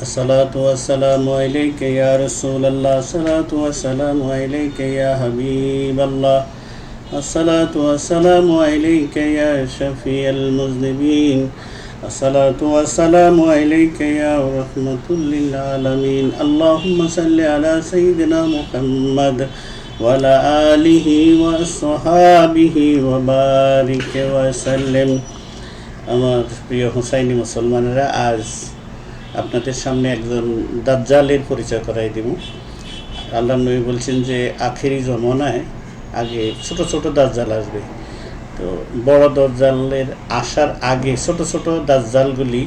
الصلاة والسلام عليك يا رسول الله الصلاة والسلام عليك يا حبيب الله الصلاة والسلام عليك يا شفيع المذنبين الصلاة والسلام عليك يا رحمة للعالمين اللهم صل على سيدنا محمد وعلى آله وصحابه وبارك وسلم আমার প্রিয় হুসাইনি মুসলমানেরা, আজ আপনাদের সামনে একজন দাজ্জালের পরিচয় করাই দিব। আল্লাহর নবী বলছেন যে আখেরি জমানায় আগে ছোট ছোট দাজ্জাল আসবে। তো বড় দাজ্জালের আসার আগে ছোট ছোট দাজ্জালগুলি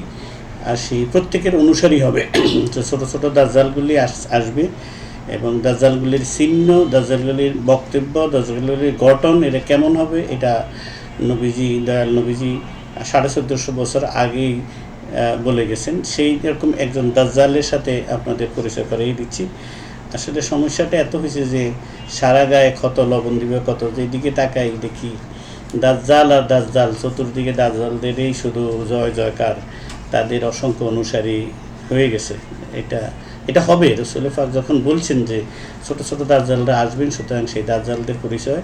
প্রত্যেকের অনুসারী হবে। তো ছোট ছোট দাজ্জালগুলি আসবে এবং দাজ্জালগুলির চিহ্ন, দাজ্জালগুলির বক্তব্য, দাজ্জালগুলির গঠন এটা কেমন হবে, এটা নবীজি, দয়াল নবীজি 1450 বছর আগেই বলে গেছেন। সেই রকম একজন দাজ্জালের সাথে আপনাদের পরিচয় করিয়ে দিচ্ছি। আসলে সমস্যাটা এত হয়েছে যে সারা গায়ে ক্ষত, লবণ দিবে কত, যেদিকে তাকাই দেখি দাজ্জাল আর দাজ্জাল, চতুর্দিকে দাজ্জালদেরই শুধু জয় জয়কার, তাদের অসংখ্য অনুসারী হয়ে গেছে। এটা হবে। রাসূল পাক যখন বলছেন যে ছোট ছোট দাজ্জালরা আসবেন, সুতরাং সেই দাজ্জালদের পরিচয়,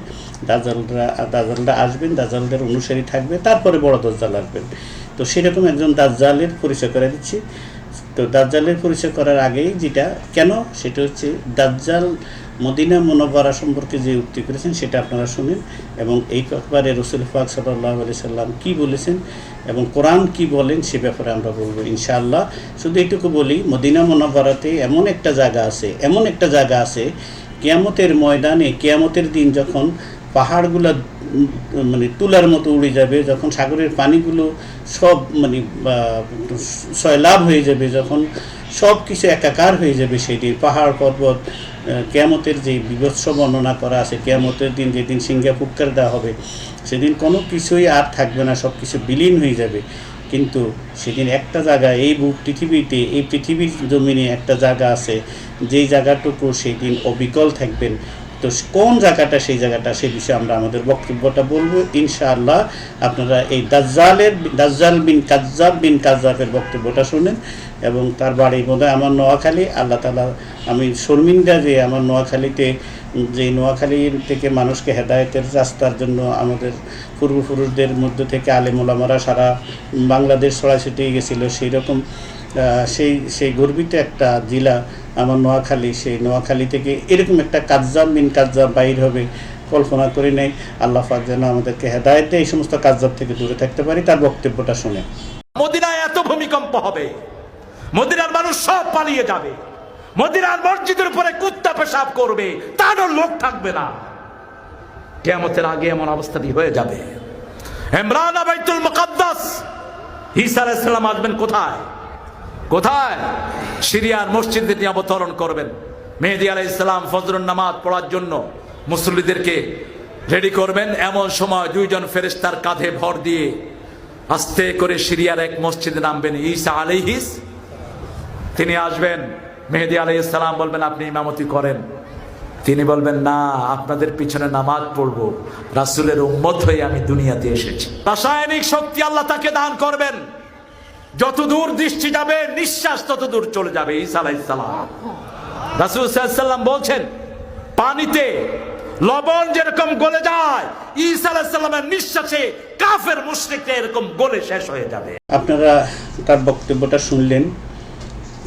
দাজ্জালরা আসবেন, দাজ্জালদের অনুসারী থাকবে, তারপরে বড় দাজ্জাল আসবেন। তো সেরকম একজন দাজ্জালের পরিচয় করে দিচ্ছি। তো দাজ্জালের পরিচয় করার আগেই কেন সেটা হচ্ছে দাজ্জাল মদিনা মুনাওয়ারা সম্পর্কে যে উক্তি করেছেন সেটা আপনারা শুনেন, এবং এই ব্যাপারে রাসূল পাক সাল্লাল্লাহু আলাইহি সাল্লাম কী বলেছেন এবং কোরআন কি বলেন সে ব্যাপারে আমরা বলবো ইনশাআল্লাহ। শুধু এইটুকু বলি, মদিনা মুনাওয়ারাতে এমন একটা জায়গা আছে কিয়ামতের ময়দানে, কিয়ামতের দিন যখন পাহাড়গুলো তুলার মতো উড়ে যাবে, যখন সাগরের পানিগুলো সব সয়লাভ হয়ে যাবে, যখন সব কিছু একাকার হয়ে যাবে, সেই দিন পাহাড় পর্বত, কিয়ামতের যে বিভৎস বর্ণনা করা আছে, কিয়ামতের দিন যেদিন সিংহে ফুৎকার দেওয়া হবে, সেদিন কোনো কিছুই আর থাকবে না, সব কিছু বিলীন হয়ে যাবে। কিন্তু সেদিন একটা জায়গা, এই পৃথিবীর জমিনে একটা জায়গা আছে, যেই জায়গাটুকু সেই দিন অবিকল থাকবেন। তো কোন জায়গাটা, সেই বিষয়ে আমরা আমাদের বক্তব্যটা বলবো ইনশাআল্লাহ। আপনারা এই দাজ্জাল বিন কাজ্জাবের বক্তব্যটা শুনেন। এবং তার বাড়ি বোধহয় আমার নোয়াখালী। আল্লাহ তাআলা, আমি শর্মিন্দা যে আমার নোয়াখালীতে, যে নোয়াখালী থেকে মানুষকে হেদায়েতের রাস্তার জন্য আমাদের পূর্বপুরুষদের মধ্য থেকে আলেম ওলামারা সারা বাংলাদেশ ছড়াই ছিটিয়ে গেছিলো, সেই রকম সেই গর্বিত একটা জেলা আমার নোয়াখালী। সেই নোয়াখালী থেকে এরকম একটা কাজ্জাব বিন কাজ্জাব বাইর হবে, কল্পনা করি নাই। আল্লাহ পাক যেন আমাদেরকে হেদায়েত দেয়, এই সমস্ত কাজ্জাব থেকে দূরে থাকতে পারি। তার বক্তব্যটা শুনে। মদিনায় এত ভূমিকম্প হবে, মদিনার মানুষ সব পালিয়ে যাবে, মদিনার মসজিদের উপরে কুত্তা পেশাব করবে, তারও লোক থাকবে না। কিয়ামতের আগে এমন অবস্থাটি হয়ে যাবে। ইমরান বাইতুল মুকাদ্দাস, ঈসা আলাইহিস সালাম আসবেন কোথায়? সিরিয়ার মসজিদে তিনি অবতরণ করবেন। মেহেদী আলাইহিস সালাম ফজরের নামাজ পড়ার জন্য মুসল্লিদেরকে রেডি করবেন। এমন সময় দুইজন ফেরেশতার কাঁধে ভর দিয়ে আস্তে করে সিরিয়ার এক মসজিদে নামবেন ঈসা আলাইহিস। তিনি আসবেন, মেহেদী আলাইহিস সালাম বলবেন আপনি ইমামতি করেন। তিনি বলবেন না, আপনাদের পিছনে নামাজ পড়বো, রাসূলের উম্মত হয়ে আমি দুনিয়াতে এসেছি। রাসায়নিক শক্তি আল্লাহ তাকে দান করবেন, যতদূর দৃষ্টি যাবে নিঃশ্বাস ততদূর চলে যাবে ঈসা আলাইহিস সালাম। রাসূল সাল্লাল্লাহু আলাইহি সাল্লাম বলছেন, পানিতে লবণ যেরকম গলে যায়, ঈসা আলাইহিস সালামের নিঃশ্বাসে কাফের মুশরিকরা এরকম গলে শেষ হয়ে যাবে। আপনারা তার বক্তব্যটা শুনলেন।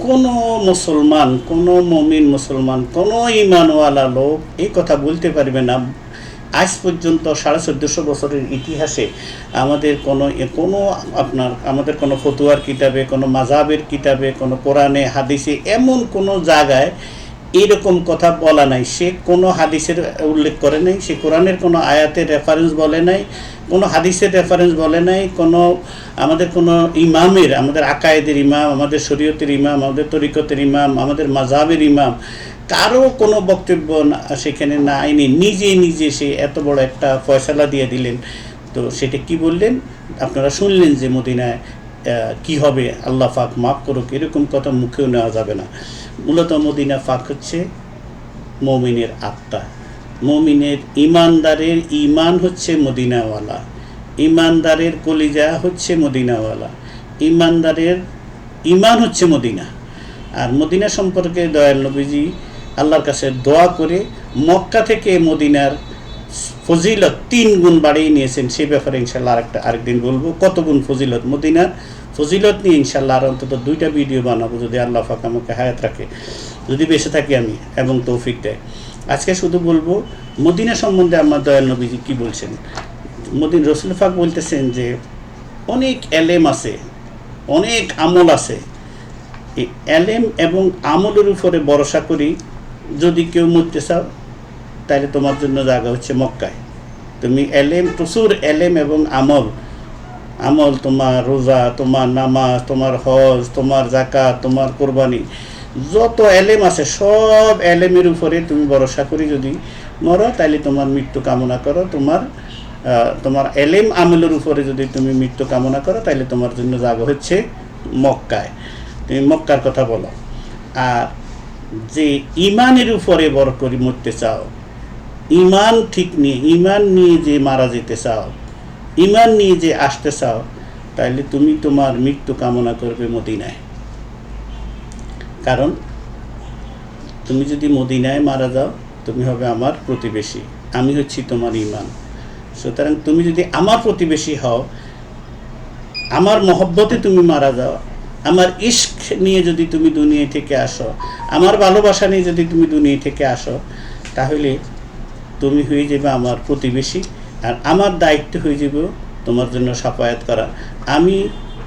কোনো মুসলমান, কোনো মুমিন মুসলমান, কোনো ঈমানওয়ালা লোক এই কথা বলতে পারবে না আজ পর্যন্ত 1450 বছরের ইতিহাসে আমাদের কোনো ফতুয়ার কিতাবে, কোনো মাযহাবের কিতাবে, কোনো কোরআনে হাদিসে এমন কোনো জায়গায় এরকম কথা বলা নাই। সে কোনো হাদিসের উল্লেখ করে নাই, সে কোরআনের কোনো আয়াতের রেফারেন্স বলে নাই, কোনো হাদিসের রেফারেন্স বলে নাই, আমাদের কোনো ইমামের, আমাদের আকায়েদের ইমাম, আমাদের শরীয়তের ইমাম, আমাদের তরিকতের ইমাম, আমাদের মাযহাবের ইমাম, কারো কোনো বক্তব্য সেখানে না আইনি নিজে সে এত বড় একটা ফয়সালা দিয়ে দিলেন। তো সেটা কি বললেন আপনারা শুনলেন যে মদিনায় কি হবে, আল্লাহ পাক মাফ করুক, এরকম কথা মুখেও নেওয়া যাবে না। মূলত মদিনা পাক হচ্ছে মুমিনের আত্মা, মুমিনের ইমানদারের ইমান হচ্ছে মদিনাওয়ালা, ইমানদারের কলিজা হচ্ছে মদিনাওয়ালা, ইমানদারের ইমান হচ্ছে মদিনা। আর মদিনা সম্পর্কে দয়াল নবীজি আল্লাহর কাছে দোয়া করে মক্কা থেকে মদিনার ফজিলত 3 গুণ বাড়িয়ে নিয়েছেন। সে ব্যাপারে ইনশাল্লাহ আরেকদিন বলবো কত গুণ ফজিলত, মদিনার ফজিলত নিয়ে ইনশাল্লাহ আর অন্তত 2টা ভিডিও বানাবো যদি আল্লাহ পাক আমাকে হায়াত রাখে, যদি বেঁচে থাকি আমি এবং তৌফিক দেয়। আজকে শুধু বলবো মদিনা সম্বন্ধে আমার দয়াল নবীজি কি বলছেন। রসুল পাক বলতেছেন যে অনেক এলেম আছে, অনেক আমল আছে, এই এলেম এবং আমলের উপরে ভরসা করি যদি কেউ মরতে চাও তাহলে তোমার জন্য জায়গা হচ্ছে মক্কায়। তুমি এলেম, প্রচুর এলেম এবং আমল তোমার রোজা, তোমার নামাজ, তোমার হজ, তোমার যাকাত, তোমার কোরবানি, যত এলেম আছে সব এলেমের উপরে তুমি ভরসা করি যদি মরো তাহলে তোমার মৃত্যু কামনা করো। তোমার এলেম আমলের উপরে যদি তুমি মৃত্যু কামনা করো তাহলে তোমার জন্য জায়গা হচ্ছে মক্কায়। তুমি মক্কার কথা বলো। আর যে ইমানের উপরে বর করে মরতে চাও, ইমান ঠিক নিয়ে, ইমান নিয়ে যে মারা যেতে চাও, ইমান নিয়ে যে আসতে চাও, তাহলে তুমি তোমার মৃত্যু কামনা করবে মদিনায়। কারণ তুমি যদি মদিনায় মারা যাও তুমি হবে আমার প্রতিবেশী, আমি হচ্ছি তোমার ইমান। সুতরাং তুমি যদি আমার প্রতিবেশী হও, আমার মহব্বতে তুমি মারা যাও, আমার ইশক নিয়ে যদি তুমি দুনিয়া থেকে আসো, আমার ভালোবাসা নিয়ে যদি তুমি দুনিয়া থেকে আসো, তাহলে তুমি হয়ে যাবে আমার প্রতিবেশী। আর আমার দায়িত্ব হয়ে যাবে তোমার জন্য সাফায়াত করা। আমি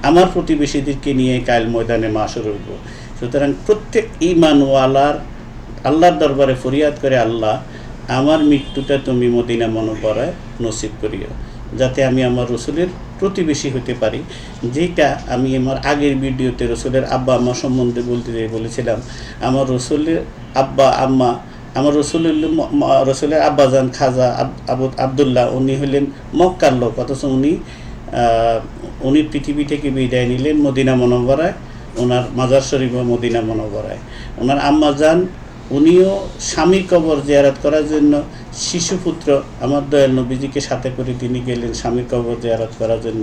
আমার প্রতিবেশীদেরকে নিয়ে কাল ময়দানে মাশর হইব। সুতরাং প্রত্যেক ঈমানওয়ালার আল্লাহর দরবারে ফরিয়াদ করে, আল্লাহ আমার মৃত্যুটা তুমি মদিনা মুনাওয়ারায় নসিব করিও, যাতে আমি আমার রসুলের প্রতিবেশী হতে পারি। যেটা আমি আমার আগের ভিডিওতে রসুলের আব্বা আম্মা সম্বন্ধে বলেছিলাম। আমার রসুলের আব্বা আম্মা, আমার রসুলের আব্বাজান খাজা আবদুল্লাহ, উনি হলেন মক্কার লোক, অথচ উনি পৃথিবী থেকে বিদায় নিলেন মদিনা মুনাওয়ারায়, ওনার মাজার শরীফ মদিনা মুনাওয়ারায়। ওনার আম্মাজান উনিও স্বামীর কবর জিয়ারত করার জন্য শিশুপুত্র আমার দয়াল নবীজিকে সাথে করে তিনি গেলেন স্বামীর কবর জিয়ারত করার জন্য।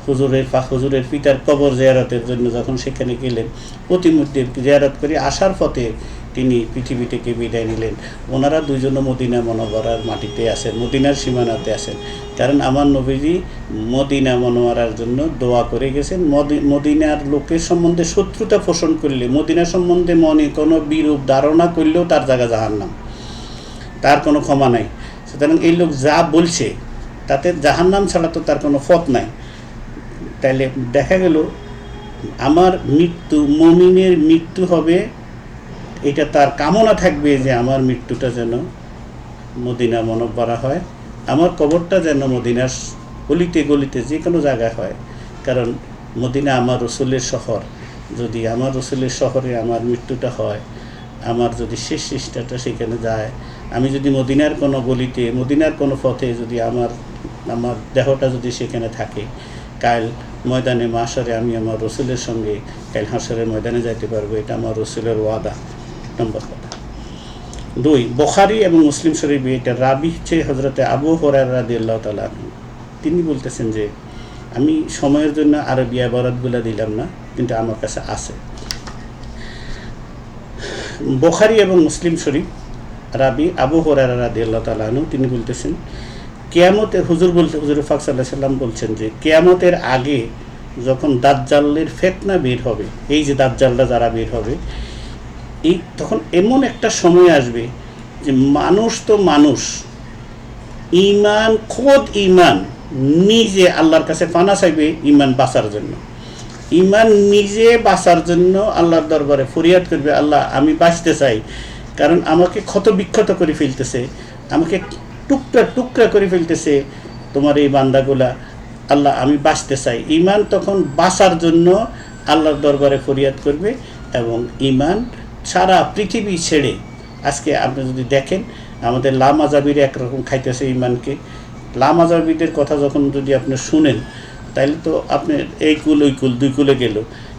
হুজুরের পিতার কবর জিয়ারতের জন্য যখন সেখানে গেলেন, প্রতিমূর্তি জিয়ারত করে আসার পথে তিনি পৃথিবী থেকে বিদায় নিলেন। ওনারা দুইজনও মদিনা মুনাওয়ারার মাটিতে আছেন, মদিনার সীমানাতে আছেন। কারণ আমার নবীজি মদিনা মুনাওয়ারার জন্য দোয়া করে গেছেন। মদিনার লোকের সম্বন্ধে শত্রুতা পোষণ করলে, মদিনা সম্বন্ধে মনে কোনো বিরূপ ধারণা করলেও তার জায়গা জাহান্নাম, তার কোনো ক্ষমা নাই। সুতরাং এই লোক যা বলছে তাতে জাহান্নাম ছাড়া তো তার কোনো পথ নাই। তাইলে দেখা গেল আমার মৃত্যু, মুমিনের মৃত্যু হবে, এটা তার কামনা থাকবে যে আমার মৃত্যুটা যেন মদিনা মুনাওয়ারা হয়, আমার কবরটা যেন মদিনার গলিতে গলিতে যে কোনো জায়গায় হয়। কারণ মদিনা আমার রসুলের শহর। যদি আমার রসুলের শহরে আমার মৃত্যুটা হয়, আমার যদি শেষ চেষ্টাটা সেখানে যায়, আমি যদি মদিনার কোনো গলিতে, মদিনার কোনো পথে যদি আমার দেহটা যদি সেখানে থাকে, কাল ময়দানে মাশরে আমি আমার রসুলের সঙ্গে কাল হাশরের ময়দানে যাইতে পারবো। এটা আমার রসুলের ওয়াদা, নম্বর কথা। 2, বুখারী এবং মুসলিম শরীফে এটা রাবি হচ্ছে হযরতে আবু হুরায়রা রাদিয়াল্লাহু তাআলা আনহু। তিনি বলতেছেন যে আমি সময়ের জন্য আরবি ইবারতগুলো দিলাম না, কিন্তু আমার কাছে আছে। বুখারী এবং মুসলিম শরীফ রাবি আবু হুরায়রা রাদিয়াল্লাহু তাআলা আনহু তিনি বলতেছেন, কিয়ামতের হুজুর পাক সাল্লাল্লাহু আলাইহি সাল্লাম বলছেন যে কিয়ামতের আগে যখন দাজ্জালের ফিতনা বের হবে, এই যে দাজ্জালরা যারা বের হবে, এই তখন এমন একটা সময় আসবে যে মানুষ ইমান নিজে আল্লাহর কাছে পানা চাইবে ইমান বাঁচার জন্য। ইমান নিজে বাঁচার জন্য আল্লাহর দরবারে ফরিয়াদ করবে, আল্লাহ আমি বাঁচতে চাই, কারণ আমাকে ক্ষত বিক্ষত করে ফেলতেছে, আমাকে টুকরা টুকরা করে ফেলতেছে তোমার এই বান্দাগুলা, আল্লাহ আমি বাঁচতে চাই। ইমান তখন বাঁচার জন্য আল্লাহর দরবারে ফরিয়াদ করবে। এবং ইমান সারা পৃথিবী ছেড়ে, আজকে আপনি যদি দেখেন আমাদের লামাজাবির একরকম খাইতেছে ইমানকে। লামাজাবিদের কথা যখন যদি আপনি শুনেন তাহলে তো আপনি এই কুল ওই কুল, 2 কুলে গেল।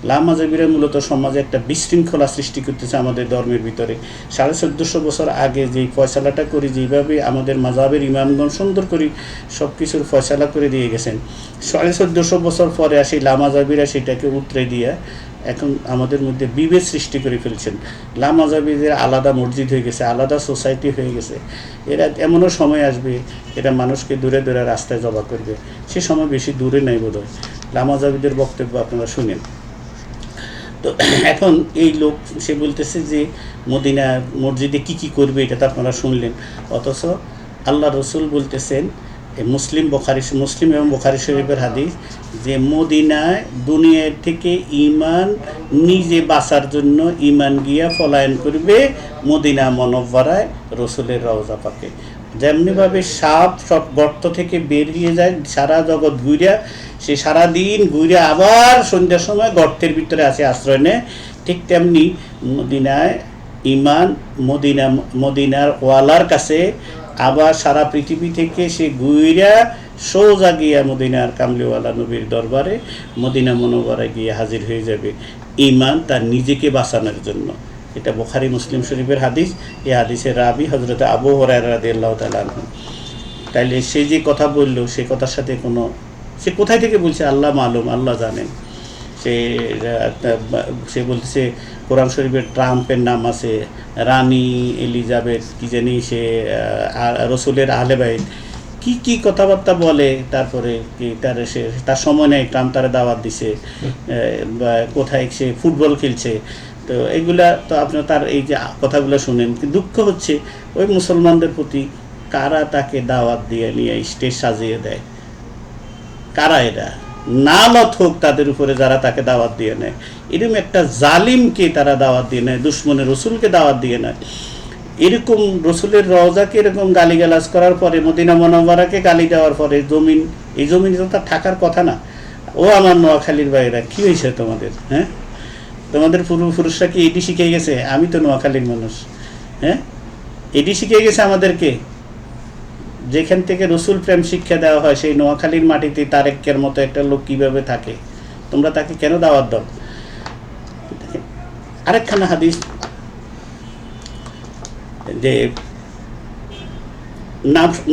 লামাজাবিরা মূলত সমাজে একটা বিশৃঙ্খলা সৃষ্টি করতেছে আমাদের ধর্মের ভিতরে। 1450 বছর আগে যেই ফয়সালাটা করি, যেভাবে আমাদের মাযহাবের ইমামগণ সুন্দর করে সব কিছুর ফয়সালা করে দিয়ে গেছেন, 1450 বছর পরে আসি লামাজাবিরা সেটাকে উতরে দিয়ে এখন আমাদের মধ্যে বিভেদ সৃষ্টি করে ফেলছেন। লামাজাবিদের আলাদা মসজিদ হয়ে গেছে, আলাদা সোসাইটি হয়ে গেছে। এরা এমনও সময় আসবে এরা মানুষকে দূরে দূরে রাস্তায় জবা করবে, সে সময় বেশি দূরে নাই বোধ হয়। লামাজাবিদের বক্তব্য আপনারা শুনেন। তো এখন এই লোক সে বলতেছে যে মদিনা মসজিদে কি করবে এটা তো আপনারা শুনলেন, অথচ আল্লাহ রসুল বলতেছেন মুসলিম এবং বুখারী শরীফের হাদিস যে মদিনায় দুনিয়ার থেকে ইমান নিজে বাঁচার জন্য ইমান গিয়া পলায়ন করবে মদিনা মুনাওয়ারায় রসুলের রওজা পাকে। যেমনিভাবে সাপ সব গর্ত থেকে বেরিয়ে যায় সারা জগৎ ঘুরিয়া, সে সারাদিন ঘুরে আবার সন্ধ্যার সময় গর্তের ভিতরে আসে আশ্রয় নেয়, ঠিক তেমনি মদিনায় ইমান মদিনার ওয়ালার কাছে আবার সারা পৃথিবী থেকে সে ঘুইরা সোজা গিয়া মদিনার কামলিওয়ালা নবীর দরবারে মদিনা মুনাওয়ারায় গিয়ে হাজির হয়ে যাবে ইমান তার নিজেকে বাঁচানোর জন্য। এটা বুখারী মুসলিম শরীফের হাদিস। এই হাদিসের রাবি হযরত আবু হুরায়রা রাদিয়াল্লাহু তাআলা আনহু। তাইলে সে যে কথা বলল সে কথার সাথে সে কোথায় থেকে বলছে আল্লাহ মালুম, আল্লাহ জানেন। সে বলতেছে কোরআন শরীফের ট্রাম্পের নাম আছে, রানী এলিজাবেথ কি জানি, সে রসুলের আহলে বাইত কি কথাবার্তা বলে। তারপরে কি তার সময় নেই, ট্রাম্প তারা দাওয়াত দিছে, কোথায় সে ফুটবল খেলছে। তো এগুলা তো আপনার তার এই যে কথাগুলো শুনেন, দুঃখ হচ্ছে ওই মুসলমানদের প্রতি কারা তাকে দাওয়াত দিয়ে নিয়ে স্টেজ সাজিয়ে দেয়, কারা এরা নালত হোক তাদের উপরে যারা তাকে দাওয়াত দিয়ে নেয়। এরকম একটা জালিমকে তারা দাওয়াত দিয়ে নেয়, দুশ্মনের রসুলকে দাওয়াত দিয়ে নেয়। এরকম রসুলের রওজাকে এরকম গালিগালাজ করার পরে মদিনা মুনাওয়ারাকে গালি দেওয়ার পরে এই জমিন তো তার থাকার কথা না। ও আমার নোয়াখালীর বাইরা কি হয়েছে তোমাদের? হ্যাঁ, তোমাদের পূর্বপুরুষরা কি এটি শিখে গেছে? আমি তো নোয়াখালীর মানুষ, হ্যাঁ, এটি শিখে গেছে আমাদেরকে। যেখান থেকে রসুল প্রেম শিক্ষা দেওয়া হয় সেই নোয়াখালীর মাটিতে তারেকের মতো একটা লোক কিভাবে থাকে, তোমরা তাকে কেন দাওয়াত দাও? আরেকখানা হাদিস যে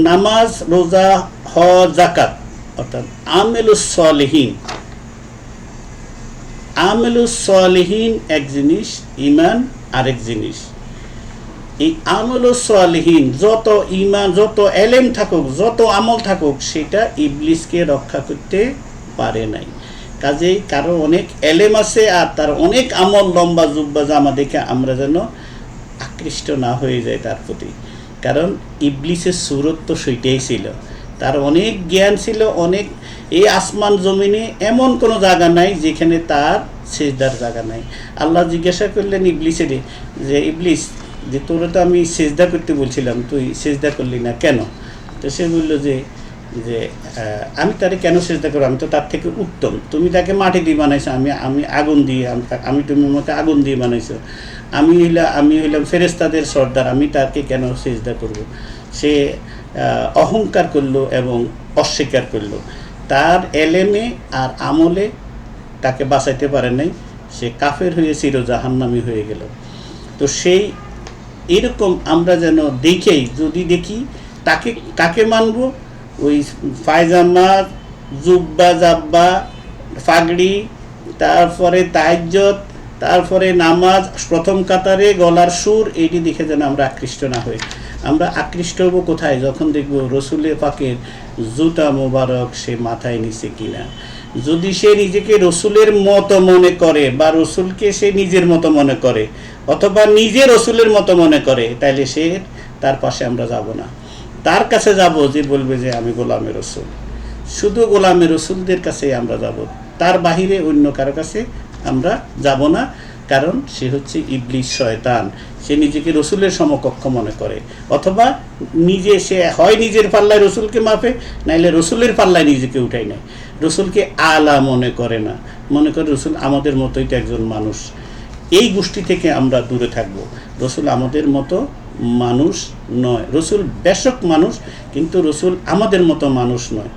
নামাজ, রোজা, হজ, যাকাত অর্থাৎ আমেলুস সালিহিন এক জিনিস, ঈমান আরেক জিনিস। এই আমলুস সালিহিন যত ঈমান, যত এলেম থাকুক, যত আমল থাকুক, সেটা ইবলিসকে রক্ষা করতে পারে নাই। কাজেই কারো অনেক এলেম আছে আর তার অনেক আমল, লম্বা জুব্বা জামা দেখে আমরা যেন আকৃষ্ট না হয়ে যায় তার প্রতি। কারণ ইবলিসের সুরত তো সেইটাই ছিল, তার অনেক জ্ঞান ছিল, অনেক। এই আসমান জমিনে এমন কোনো জায়গা নাই যেখানে তার সেজদার জায়গা নাই। আল্লাহ জিজ্ঞাসা করলেন ইবলিসের যে ইবলিস, যে তোরা তো আমি সেজদা করতে বলছিলাম, তুই সেজদা করলি না কেন? তো সে বললো যে আমি তারে কেন সেজদা করবো, আমি তো তার থেকে উত্তম। তুমি তাকে মাটি দিয়ে বানাইছো, আমি আগুন দিয়ে, তুমি আমাকে আগুন দিয়ে বানাইছো। আমি হইলাম ফেরেশতাদের সর্দার, আমি তাকে কেন সেজদা করব? সে অহংকার করলো এবং অস্বীকার করলো। তার এলেমে আর আমলে তাকে বাঁচাইতে পারে নাই, সে কাফের হয়ে চির জাহান্নামী হয়ে গেল। তো সেই এরকম আমরা যেন যদি দেখি তাকে কাকে মানব? ওই পায়জামা, জুব্বা জাব্বা, পাগড়ি, তারপরে তাহাজ্জুদ, তারপরে নামাজ, প্রথম কাতারে গলার সুর, এইটি দেখে যেন আমরা আকৃষ্ট না হই। আমরা আকৃষ্ট হব কোথায়? যখন দেখব রসুলের পাকের জুতা মোবারক সে মাথায় নিছে কিনা। যদি সে নিজেকে রসুলের মতো মনে করে বা রসুলকে সে নিজের মতো মনে করে অথবা নিজে রসুলের মতো মনে করে, তাইলে তার পাশে আমরা যাব না। তার কাছে যাব যে বলবে যে আমি গোলামে রসুল। শুধু গোলামে রসুলদের কাছে আমরা যাব, তার বাহিরে অন্য কারো কাছে আমরা যাব না। কারণ সে হচ্ছে ইবলিস, শয়তান। সে নিজেকে রসুলের সমকক্ষ মনে করে, অথবা সে হয় নিজের পাল্লায় রসুলকে মাপে, নাইলে রসুলের পাল্লায় নিজেকে উঠাই নেয়। রসুলকে আলা মনে করে না, মনে করে রসুল আমাদের মতোই তো একজন মানুষ। এই গোষ্ঠী থেকে আমরা দূরে থাকব। রসুল আমাদের মতো মানুষ নয়। রসুল বেশক মানুষ, কিন্তু রসুল আমাদের মতো মানুষ নয়।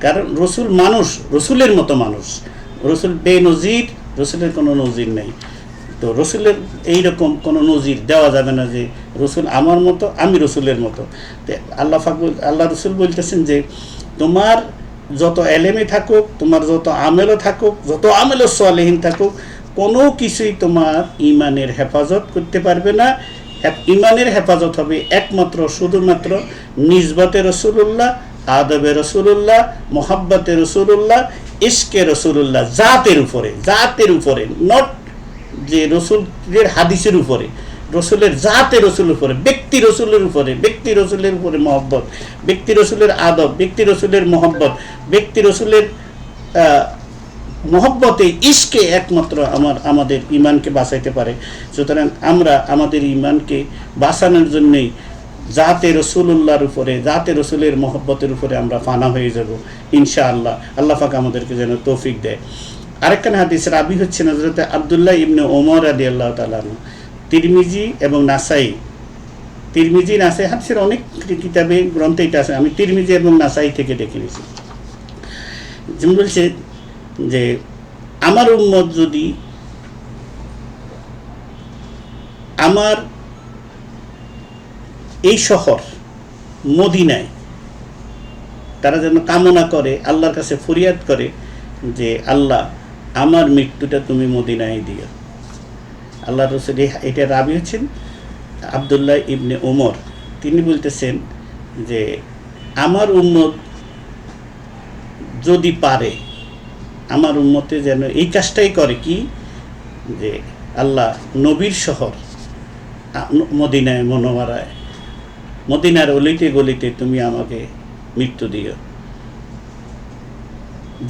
কারণ রসুল মানুষ, রসুলের মতো মানুষ। রসুল বেনজির, রসুলের কোনো নজির নেই। তো রসুলের এইরকম কোনো নজির দেওয়া যাবে না যে রসুল আমার মতো, আমি রসুলের মতো। আল্লাহ রসুল বলতেছেন যে তোমার যত এলেমে থাকুক, তোমার যত আমেলও থাকুক, যত আমেলও সালেহীন থাকুক, কোনো কিছুই তোমার ইমানের হেফাজত করতে পারবে না। ইমানের হেফাজত হবে একমাত্র শুধুমাত্র নিসবতে রসুল্লাহ, আদবে রসুল্লাহ, মোহাব্বতে রসুল্লাহ, ইশকে রসুল্লাহ, জাতের উপরে নট যে রসুলের হাদিসের উপরে, রসুলের জাতে রসুলের উপরে, ব্যক্তি রসুলের উপরে মহব্বত, ব্যক্তি রসুলের আদব, ব্যক্তি রসুলের মহব্বত, ব্যক্তি রসুলের মহব্বতে ইশকে একমাত্র আমাদের ইমানকে বাঁচাইতে পারে। সুতরাং আমরা আমাদের ইমানকে বাঁচানোর জন্যই জাতে রসুল্লাহর উপরে, জাতে রসুলের মহব্বতের উপরে আমরা ফানা হয়ে যাব ইনশাআল্লাহ। আল্লাহ পাক আমাদেরকে যেন তৌফিক দেয়। আরেকখানে হাদিস রাবি হচ্ছেন হযরত আব্দুল্লাহ ইবনে ওমর রাদিয়াল্লাহু তাআলা আনহু, তিরমিজি এবং নাসাই। তিরমিজি নাসাই হাদিসের অনেক কিতাবে গ্রন্থে এটা আছে, আমি তিরমিজি এবং নাসাই থেকে দেখে নিয়েছি। যেমন বলছে যে আমার উম্মত যদি আমার এই শহর মদিনায় তারা যেন কামনা করে, আল্লাহর কাছে ফরিয়াদ করে যে আল্লাহ আমার মৃত্যুটা তুমি মদিনায় দিও। আল্লাহ রসুল এটা রাবি হচ্ছেন আব্দুল্লাহ ইবনে ওমর, তিনি বলতেছেন যে আমার উম্মত যদি পারে, আমার উম্মতে যেন এই কাজটাই করে, কি যে আল্লাহ নবীর শহর মদিনায় মুনওয়ারায়, মদিনার অলিতে গলিতে তুমি আমাকে মৃত্যু দিও।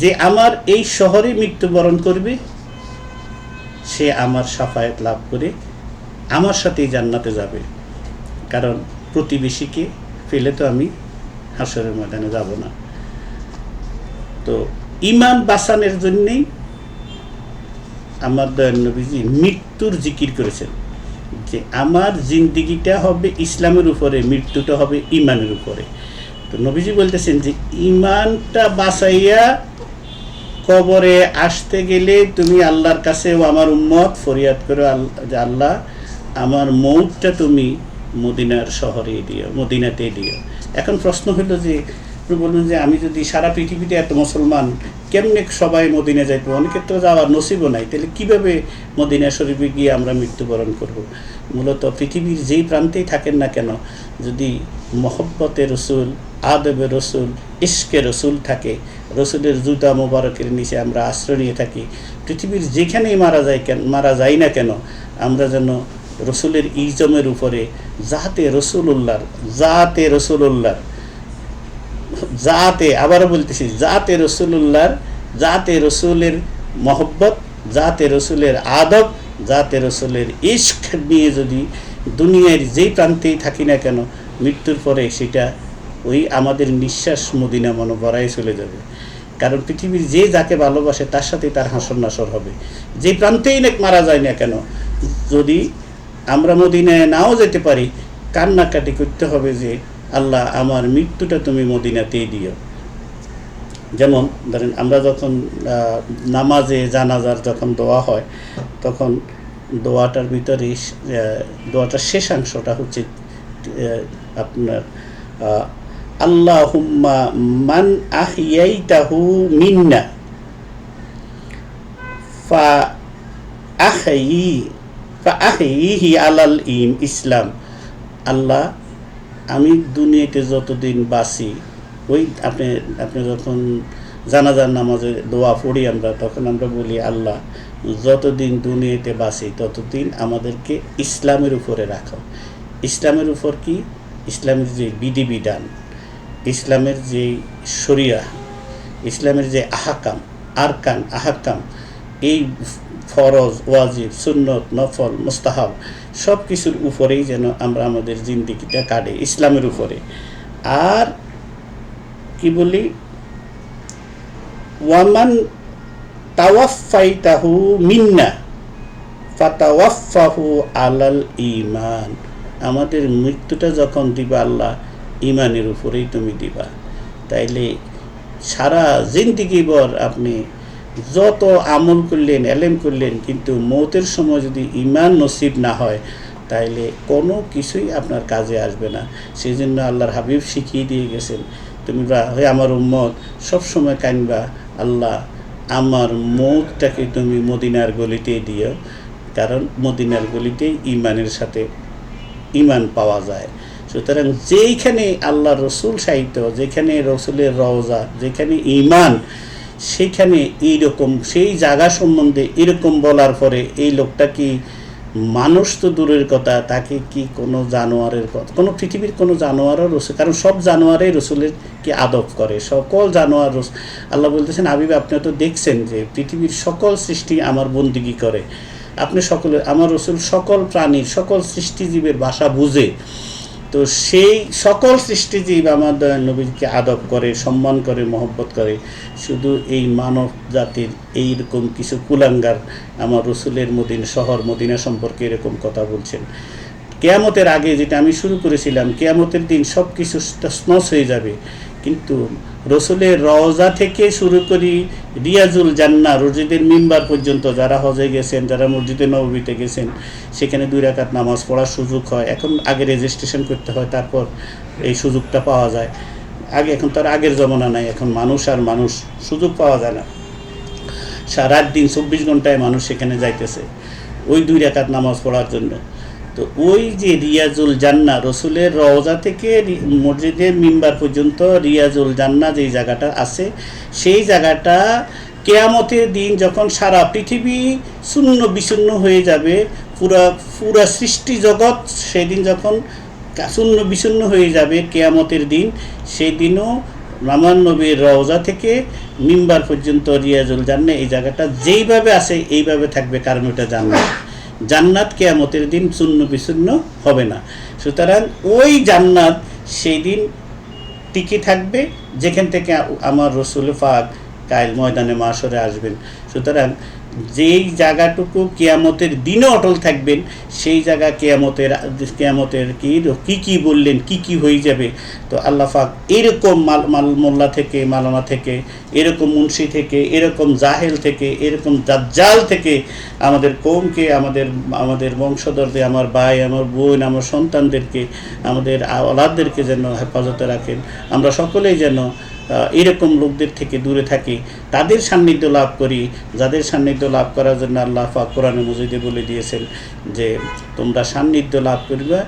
যে আমার এই শহরে মৃত্যুবরণ করবে সে আমার শাফায়াত লাভ করে আমার সাথেই জান্নাতে যাবে, কারণ প্রতিবেশীকে ফেলে তো আমি হাসরের ময়দানে যাব না। তো ইমান বাঁচানোর জন্যেই আমার দয়াল নবীজি মৃত্যুর জিকির করেছেন যে আমার জিন্দিগিটা হবে ইসলামের উপরে, মৃত্যুটা হবে ইমানের উপরে। তো নবীজি বলতেছেন যে ইমানটা বাঁচাইয়া কবরে আসতে গেলে তুমি আল্লাহর কাছেও আমার উম্মত ফরিয়াদ করো যে আল্লাহ আমার মৌতটা তুমি মদিনার শহরে দিও, মদিনাতে দিও। এখন প্রশ্ন হলো যে বলুন যে আমি যদি সারা পৃথিবীতে এত মুসলমান, কেমনে সবাই মদিনা যাইতো? অনেকের তো যাওয়ার নসিবও নাই, তাহলে কীভাবে মদিনা শরীফে গিয়ে আমরা মৃত্যুবরণ করব? মূলত পৃথিবীর যেই প্রান্তেই থাকেন না কেন, যদি মহব্বতে রসুল, আদবে রসুল, ইশকে রসুল থাকে, রসুলের জুতা মোবারকের নিচে আমরা আশ্রয় নিয়ে থাকি, পৃথিবীর যেখানেই মারা যাই না কেন, আমরা যেন রসুলের ইজমের উপরে জাতে আবারও বলতেছি জাতে রসুলের মহব্বত, জাতে রসুলের আদব, জাতে রসুলের ইশক নিয়ে যদি দুনিয়ার যেই প্রান্তেই থাকি না কেন, মৃত্যুর পরে সেটা ওই আমাদের নিঃশ্বাস মদিনা মনোবরায় চলে যাবে। কারণ পৃথিবীর যে যাকে ভালোবাসে তার সাথে তার হাসর নাসর হবে, যে প্রান্তেই মারা যায় না কেন। যদি আমরা মদিনায় নাও যেতে পারি, কান্নাকাটি করতে হবে যে আল্লাহ আমার মৃত্যুটা তুমি মদিনাতেই দিও। যেমন ধরেন আমরা যখন নামাজে জানাজার যখন দোয়া হয়, তখন দোয়াটার ভিতরে দোয়াটার শেষাংশটা হচ্ছে আপনার আল্লাহুম্মা মান আহইয়াইতাহু মিন্না ফা আহইহি আলাল ইসলাম। আল্লাহ আমি দুনিয়াতে যতদিন বাঁচি, ওই আপনি যখন জানাজার নামাজে দোয়া পড়ি আমরা, তখন আমরা বলি আল্লাহ যতদিন দুনিয়াতে বাঁচি ততদিন আমাদেরকে ইসলামের উপরে রাখো। ইসলামের উপর কি? ইসলামের যে বিধিবিধান, ইসলামের যে শরিয়া, ইসলামের যে আহকাম, এই ফরজ, ওয়াজিব, সুন্নত, নফল, মুস্তাহাব সব কিছুর উপরেই যেন আমরা আমাদের জিন্দিগিটা কাটে, ইসলামের উপরে। আর কি বলি, ওয়ামান তাওয়াফাইতাহু মিন্না ফাতাওয়াফাহু আলাল ঈমান। আমাদের মৃত্যুটা যখন দিবা আল্লাহ ঈমানের উপরেই তুমি দিবা। তাইলে সারা জিন্দিগি ভর আপনি যত আমল করলেন, এলেম করলেন, কিন্তু মৌতের সময় যদি ঈমান নসিব না হয় তাইলে কোনো কিছুই আপনার কাজে আসবে না। সেই জন্য আল্লাহর হাবিব শিখিয়ে দিয়ে গেছেন, তুমি আমার উম্মত সবসময় কানবা আল্লাহ আমার মুখটাকে তুমি মদিনার গলিতেই দিও, কারণ মদিনার গলিতেই ইমানের সাথে ইমান পাওয়া যায়। সুতরাং যেইখানে আল্লাহ রসুল সাহিত্য, যেখানে রসুলের রওজা, যেখানে ইমান, সেখানে এইরকম সেই জায়গা সম্বন্ধে এরকম বলার পরে এই লোকটা কি মানুষ তো দূরের কথা, তাকে কি কোনো জানোয়ারের কথা, কোনো পৃথিবীর কোনো জানোয়ারও রসুল, কারণ সব জানোয়ারই রসুলের কি আদব করে, সকল জানোয়ার আল্লাহ বলতেছেন হাবিব আপনি তো দেখছেন যে পৃথিবীর সকল সৃষ্টি আমার বন্দিগি করে, আপনি সকলে আমার রসুল সকল প্রাণীর সকল সৃষ্টিজীবের ভাষা বুঝে, তো সেই সকল সৃষ্টিজীব আমার দয়াল নবীকে আদব করে, সম্মান করে, মহব্বত করে। শুধু এই মানব জাতির এইরকম কিছু কুলাঙ্গার আমার রসুলের শহর মদিনা সম্পর্কে এরকম কথা বলছেন। কেয়ামতের আগে, যেটা আমি শুরু করেছিলাম, কেয়ামতের দিন সব কিছু তছনছ হয়ে যাবে, কিন্তু রসুলের রওজা থেকে শুরু করি রিয়াজুল জান্নাহ, মসজিদের মিম্বার পর্যন্ত, যারা হজে গেছেন, যারা মসজিদে নববীতে গেছেন, সেখানে 2 রাকাত নামাজ পড়ার সুযোগ হয়। এখন আগে রেজিস্ট্রেশন করতে হয়, তারপর এই সুযোগটা পাওয়া যায়। এখন তো আর আগের জমানা নাই, এখন মানুষ আর মানুষ, সুযোগ পাওয়া যায় না। সারাত দিন 24 ঘন্টায় মানুষ সেখানে যাইতেছে ওই 2 রাকাত নামাজ পড়ার জন্য। তো ওই যে রিয়াজুল জান্নাহ, রসুলের রওজা থেকে মসজিদের মিম্বার পর্যন্ত রিয়াজুল জান্নাহ যেই জায়গাটা আছে, সেই জায়গাটা কেয়ামতের দিন যখন সারা পৃথিবী শূন্য বিশূন্য হয়ে যাবে, পুরা সৃষ্টি জগৎ সেদিন যখন শূন্য বিশূন্য হয়ে যাবে কেয়ামতের দিন, সেই দিনও আমার নবীর রওজা থেকে মিম্বার পর্যন্ত রিয়াজুল জান্নাহ এই জায়গাটা যেইভাবে আছে এইভাবে থাকবে, কারণ ওটা জান্নাত কিয়ামতের দিন শূন্য বিশূন্য হবে না। সুতরাং ওই জান্নাত সেই দিন টিকে থাকবে, যেখান থেকে আমার রসুল পাক কাল ময়দানে মাশরে আসবেন। সুতরাং যেই জায়গাটুকু কিয়ামতের দিনে অটল থাকবেন, সেই জায়গা কিয়ামতের কি বললেন, কি হয়ে যাবে। তো আল্লাহ পাক এরকম মোল্লা থেকে, মালানা থেকে, এরকম মুন্সি থেকে, এরকম জাহেল থেকে, এরকম দাজ্জাল থেকে আমাদের কওমকে, আমাদের বংশধরদের, আমার ভাই, আমার বোন, আমার সন্তানদেরকে, আমাদের আওলাদদেরকে যেন হেফাজতে রাখেন। আমরা সকলেই যেন এরকম লোকদের থেকে দূরে থাকি, তাদের সান্নিধ্য লাভ করি, যাদের সান্নিধ্য লাভ করার জন্য আল্লাহ পাক কোরআনে মাজিদে বলে দিয়েছেন যে তোমরা সান্নিধ্য লাভ করবে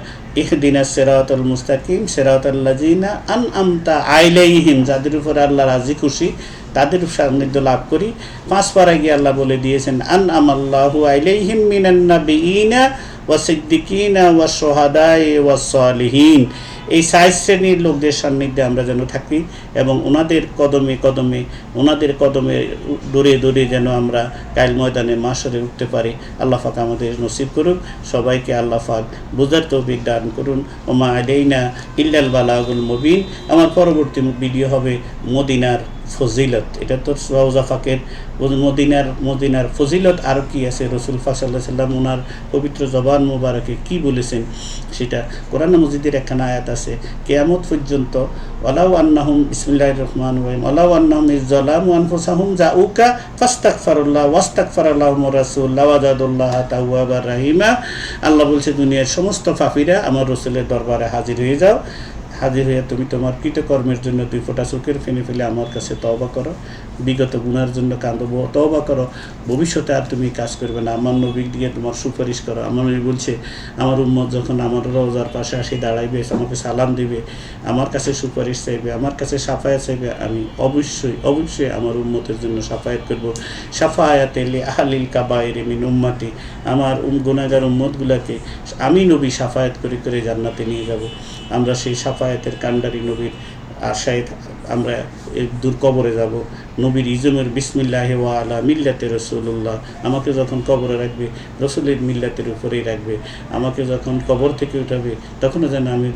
ইহদিনাস সিরাতাল মুস্তাকিম সিরাতাল্লাযিনা আনআমতা আলাইহিম, যাদের উপর আল্লাহ রাজি খুশি তাদের সান্নিধ্য লাভ করি। 5 পারায় গিয়ে আল্লাহ বলে দিয়েছেন আনআমাল্লাহু আলাইহিম মিনান নাবিয়িনা ওয়া সিদ্দিকিনা ওয়া শুহাদাই ওয়া সালিহিন। এই 4 শ্রেণীর লোকদের সান্নিধ্যে আমরা যেন থাকি এবং ওনাদের কদমে দূরে যেন আমরা কাল ময়দানে মাশরে উঠতে পারি। আল্লাহ পাক আমাদের নসিব করুন, সবাইকে আল্লাহ পাক বুঝার তৌফিক দান করুন। ওমা আলাইনা ইল্লাল বালাগুল মুবিন। আমার পরবর্তী ভিডিও হবে মদিনার ফজিলত। এটা তো রওজা পাকের মদিনার ফজিলত আর কি আছে, রসুল পাক সাল্লাল্লাহু আলাইহি সাল্লাম ওনার পবিত্র জবান মোবারকে কি বলেছেন, সেটা কোরআন মাজিদের একখানা আয়াত আছে, কিয়ামত পর্যন্ত ওয়ালাউ আন্নাহুম বিসমিল্লাহির রহমানির রহিম ওয়ালাউ আন্নাহুম ইযলামু আনফুসাহুম জাউকা ফাস্তাগফিরুল্লাহ ওয়াস্তাগফারালাহুমুর রাসূল লাওয়াজাদুল্লাহ তাওয়াবার রাহিমা। আল্লাহ বলছে দুনিয়ার সমস্ত পাপীরা আমার রসুলের দরবারে হাজির হয়ে যাও, হাজির হয়ে তুমি তোমার কৃতকর্মের জন্য 2 ফোঁটা চোখের ফেনে ফেলে আমার কাছে তওবা করো, বিগত গুনার জন্য কাঁদো, তওবা করো, ভবিষ্যতে আর তুমি কাজ করবে না, আমার নবীর দিকে তোমার সুপারিশ করো। আমার নবী বলছে আমার উম্মত যখন আমার রওজার পাশে আসে দাঁড়াইবে, আমাকে সালাম দিবে, আমার কাছে সুপারিশ চাইবে, আমার কাছে সাফায়াত চাইবে, আমি অবশ্যই আমার উম্মতের জন্য সাফায়াত করব। সাফায়াতে লি আহলিল কাবায়ের মিন উম্মতি, আমার গুনাহগার উম্মতগুলোকে আমি নবী সাফায়াত করে জান্নাতে নিয়ে যাব। আমরা সেই সাফায়াতের কান্ডারি নবীর আশায় আমরা দূর কবরে যাব। নবীর ইজমের বিসমিল্লাহি ওয়া আলা মিল্লাতে রাসূলুল্লাহ, আমাকে যখন কবরে রাখবে রসুলের মিল্লাতের উপরেই রাখবে। আমাকে যখন কবর থেকে উঠাবে তখনও যেন আমি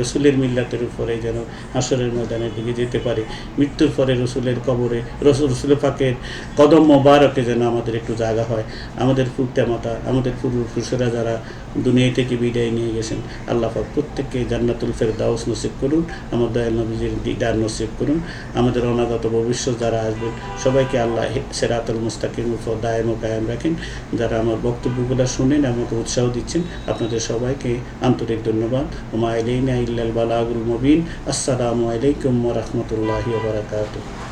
রসুলের মিল্লাতের উপরেই যেন হাসরের ময়দানের দিকে যেতে পারি। মৃত্যুর পরে রসুলের কবরে রসুল পাকের কদম মোবারকে যেন আমাদের একটু জায়গা হয়। আমাদের পিতামাতা, আমাদের পূর্বপুরুষেরা যারা দুনিয়া থেকে বিদায় নিয়ে গেছেন, আল্লাহ পাক প্রত্যেককে জান্নাতুল ফেরদাউস নসিব করুন, আমার দয়াল নবীজির দিদার নসিব করুন। আমাদের অনাগত ভবিষ্যৎ যারা আসবেন সবাইকে আল্লাহ সিরাতুল মুস্তাকিম উপর দায়েম ও কায়েম রাখেন। যারা আমার বক্তব্যগুলো শুনেন, আমাকে উৎসাহ দিচ্ছেন, আপনাদের সবাইকে আন্তরিক ধন্যবাদ। ওমা আলাইনা ইল্লাল বালাগুল মুবিন। আসসালামু আলাইকুম ওয়া রাহমাতুল্লাহি ওয়া বারাকাতুহু।